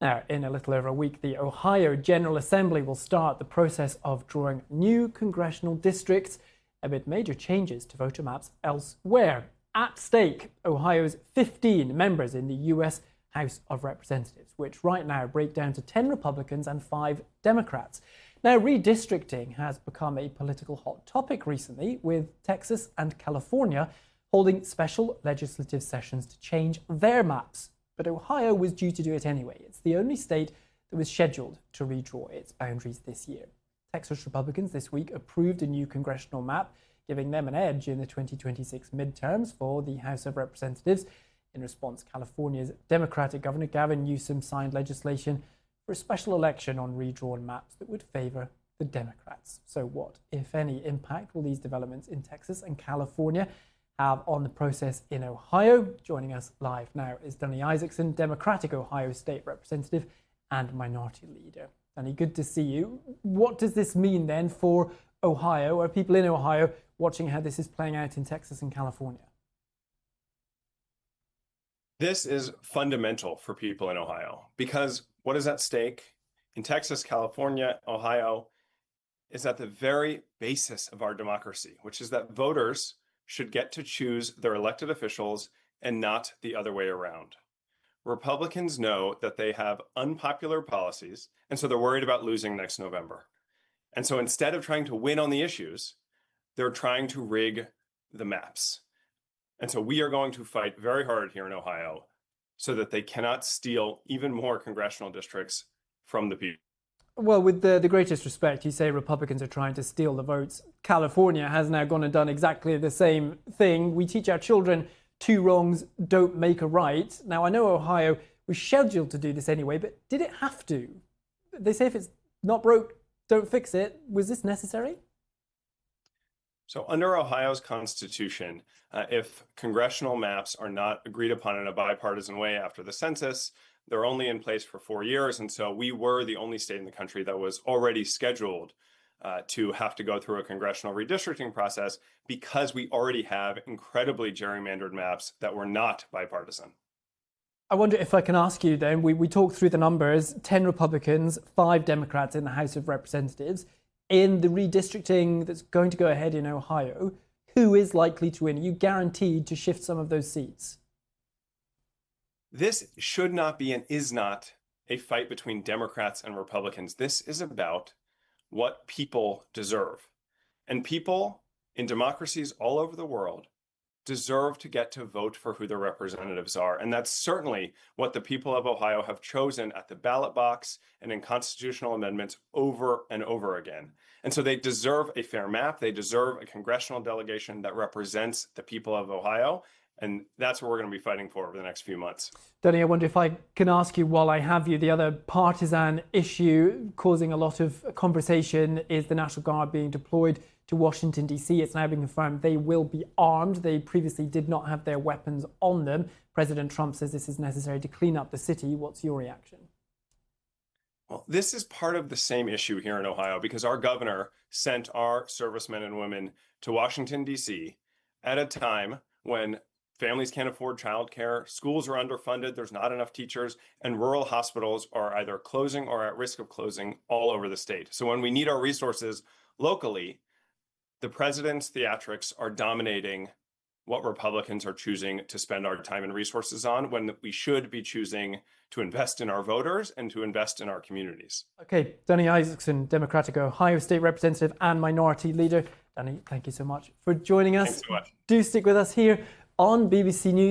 Now, in a little over a week, the Ohio General Assembly will start the process of drawing new congressional districts amid major changes to voter maps elsewhere. At stake, Ohio's 15 members in the U.S. House of Representatives, which right now break down to 10 Republicans and 5 Democrats. Now, redistricting has become a political hot topic recently, with Texas and California holding special legislative sessions to change their maps. But Ohio was due to do it anyway. It's the only state that was scheduled to redraw its boundaries this year. Texas Republicans this week approved a new congressional map, giving them an edge in the 2026 midterms for the House of Representatives. In response, California's Democratic Governor Gavin Newsom signed legislation for a special election on redrawn maps that would favor the Democrats. So what, if any, impact will these developments in Texas and California have on the process in Ohio? Joining us live now is Danny Isaacsohn, Democratic Ohio State Representative and Minority Leader. Danny, good to see you. What does this mean then for Ohio? Are people in Ohio watching how this is playing out in Texas and California? This is fundamental for people in Ohio because what is at stake in Texas, California, Ohio is at the very basis of our democracy, which is that voters should get to choose their elected officials and not the other way around. Republicans know that they have unpopular policies, and so they're worried about losing next November. And so instead of trying to win on the issues, they're trying to rig the maps. And so we are going to fight very hard here in Ohio so that they cannot steal even more congressional districts from the people. Well, with the greatest respect, you say Republicans are trying to steal the votes. California has now gone and done exactly the same thing. We teach our children 2 wrongs don't make a right. Now, I know Ohio was scheduled to do this anyway, but did it have to? They say if it's not broke, don't fix it. Was this necessary? So under Ohio's Constitution, if congressional maps are not agreed upon in a bipartisan way after the census, they're only in place for 4 years. And so we were the only state in the country that was already scheduled to have to go through a congressional redistricting process because we already have incredibly gerrymandered maps that were not bipartisan. I wonder if I can ask you then, we talked through the numbers, 10 Republicans, 5 Democrats in the House of Representatives. In the redistricting that's going to go ahead in Ohio, who is likely to win? Are you guaranteed to shift some of those seats? This should not be and is not a fight between Democrats and Republicans. This is about what people deserve. And people in democracies all over the world deserve to get to vote for who their representatives are. And that's certainly what the people of Ohio have chosen at the ballot box and in constitutional amendments over and over again. And so they deserve a fair map. They deserve a congressional delegation that represents the people of Ohio. And that's what we're going to be fighting for over the next few months. Danny, I wonder if I can ask you while I have you, the other partisan issue causing a lot of conversation is the National Guard being deployed to Washington, D.C. It's now been confirmed they will be armed. They previously did not have their weapons on them. President Trump says this is necessary to clean up the city. What's your reaction? Well, this is part of the same issue here in Ohio because our governor sent our servicemen and women to Washington, D.C. at a time when families can't afford childcare, schools are underfunded, there's not enough teachers, and rural hospitals are either closing or at risk of closing all over the state. So when we need our resources locally, the president's theatrics are dominating what Republicans are choosing to spend our time and resources on when we should be choosing to invest in our voters and to invest in our communities. Okay, Danny Isaacsohn, Democratic Ohio State Representative and Minority Leader. Danny, thank you so much for joining us. Thanks so much. Do stick with us here on BBC News.